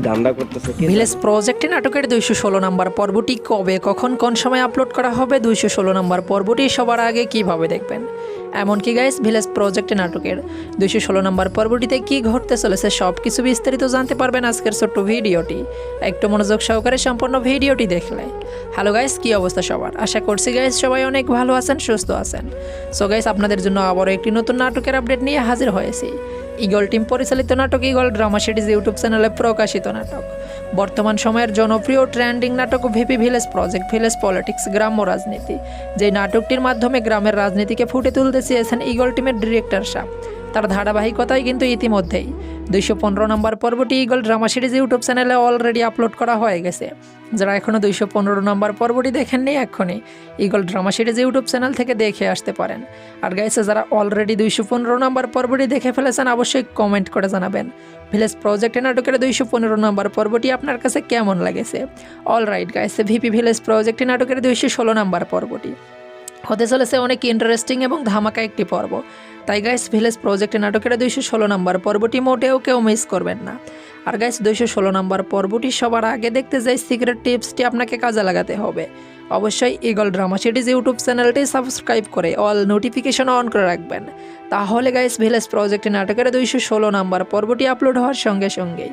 ধান্দা করতেছে কি ভিলেজ প্রজেক্টে নাটকের 216 নম্বর পর্বটি কবে কখন কোন সময় আপলোড করা হবে, 216 নম্বর পর্বটি সবার আগে কিভাবে দেখবেন, এমনকি গাইস ভিলেজ প্রজেক্টে নাটকের 216 নম্বর পর্বটিতে কি ঘটতে চলেছে সব কিছু বিস্তারিত জানতে পারবেন আজকের ছোট্ট ভিডিওটি। একটু মনোযোগ সহকারে সম্পূর্ণ ভিডিওটি দেখলে। হ্যালো গাইস, কি অবস্থা সবার? আশা করছি গাইস সবাই অনেক ভালো আছেন, সুস্থ আছেন। সো গাইস, আপনাদের জন্য আবারও একটি নতুন নাটকের আপডেট নিয়ে হাজির হয়েছি। ইগল টিম পরিচালিত নাটক ইগল ড্রামা সিরিজ ইউটিউব চ্যানেলে প্রকাশিত নাটক। বর্তমান সময়ের জনপ্রিয় ট্রেন্ডিং নাটক VP village project, village politics, গ্রাম্য রাজনীতি। যে নাটকটির মাধ্যমে গ্রামের রাজনীতিকে ফুটে তুলতে চেয়েছেন ইগল টিমের ডিরেক্টর সাহেব। তার ধারাবাহিকতায় কিন্তু ইতিমধ্যেই 215 নম্বর পর্বটি ইগল ড্রামা সিরিজ ইউটিউব চ্যানেলে অলরেডি আপলোড করা হয়ে গেছে। যারা এখনও 215 নম্বর পর্বটি দেখেননি, এক্ষুনি eagle drama series YouTube channel থেকে দেখে আসতে পারেন। আর গাইছে যারা অলরেডি 215 নম্বর পর্বটি দেখে ফেলেছেন, অবশ্যই কমেন্ট করে জানাবেন ভিলেজ প্রজেক্টে নাটকের 215 নম্বর পর্বটি আপনার কাছে কেমন লেগেছে। অলরাইট গাইছে, ভিপি ভিলেজ প্রজেক্টে নাটকের 216 নম্বর পর্বটি হতে চলেছে অনেক ইন্টারেস্টিং এবং ধামাকা একটি পর্ব। তাই গাইস, ভিলেজ প্রজেক্টে নাটকের 216 নম্বর পর্বটি মোটেও কেউ মিস করবেন না। আর গাইস, 216 নম্বর পর্বটি সবার আগে দেখতে যাই সিক্রেট টিপসটি আপনাকে কাজে লাগাতে হবে। অবশ্যই ইগল ড্রামা সিরিজ ইউটিউব চ্যানেলটি সাবস্ক্রাইব করে অল নোটিফিকেশন অন করে রাখবেন। তাহলে গাইস, ভিলেজ প্রজেক্টে নাটকের 216 নম্বর পর্বটি আপলোড হওয়ার সঙ্গে সঙ্গেই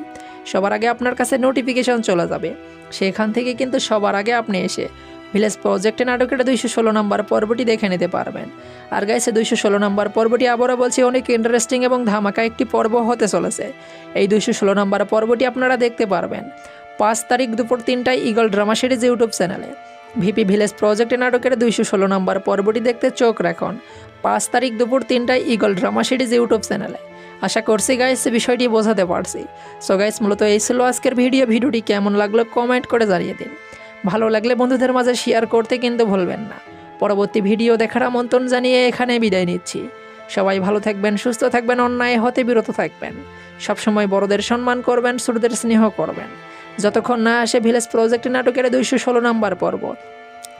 সবার আগে আপনার কাছে নোটিফিকেশন চলে যাবে। সেখান থেকে কিন্তু সবার আগে আপনি এসে ভিলেজ প্রজেক্টে নাটকের 216 নম্বর পর্বটি দেখে নিতে পারবেন। আর গাইছে, 216 নম্বর পর্বটি আবারও বলছি অনেক ইন্টারেস্টিং এবং ধামাকা একটি পর্ব হতে চলেছে। এই 216 নম্বর পর্বটি আপনারা দেখতে পারবেন 5 তারিখ দুপুর 3টায় ইগল ড্রামা সিরিজ ইউটিউব চ্যানেলে। ভিপি ভিলেজ প্রজেক্টে নাটকের 216 নম্বর পর্বটি দেখতে চোখ রাখুন 5 তারিখ দুপুর 3টায় ইগল ড্রামা সিরিজ ইউটিউব চ্যানেলে। আশা করছি গাইস বিষয়টি বোঝাতে পারছি। সো গাইস, মূলত এই ছিল আজকের ভিডিওটি কেমন লাগলো কমেন্ট করে জানিয়ে দিন। ভালো লাগলে বন্ধুদের মাঝে শেয়ার করতে কিন্তু ভুলবেন না। পরবর্তী ভিডিও দেখার আমন্ত্রণ জানিয়ে এখানে বিদায় নিচ্ছি। সবাই ভালো থাকবেন, সুস্থ থাকবেন, অন্যায় হতে বিরত থাকবেন। সবসময় বড়দের সম্মান করবেন, ছোটদের স্নেহ করবেন। যতক্ষণ না আসে ভিলেজ প্রজেক্ট নাটকের 216 নম্বর পর্ব,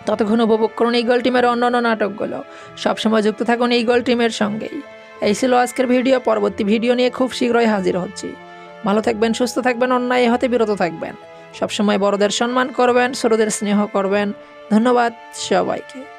ততক্ষণ উপভোগ করুন ইগল টিমের অন্যান্য নাটকগুলো। সবসময় যুক্ত থাকুন ইগল টিমের সঙ্গেই। এই ছিল আজকের ভিডিও। পরবর্তী ভিডিও নিয়ে খুব শীঘ্রই হাজির হচ্ছি। ভালো থাকবেন, সুস্থ থাকবেন, অন্যায় হতে বিরত থাকবেন। সবসময় বড়দের সম্মান করবেন, ছোটদের স্নেহ করবেন। ধন্যবাদ সবাইকে।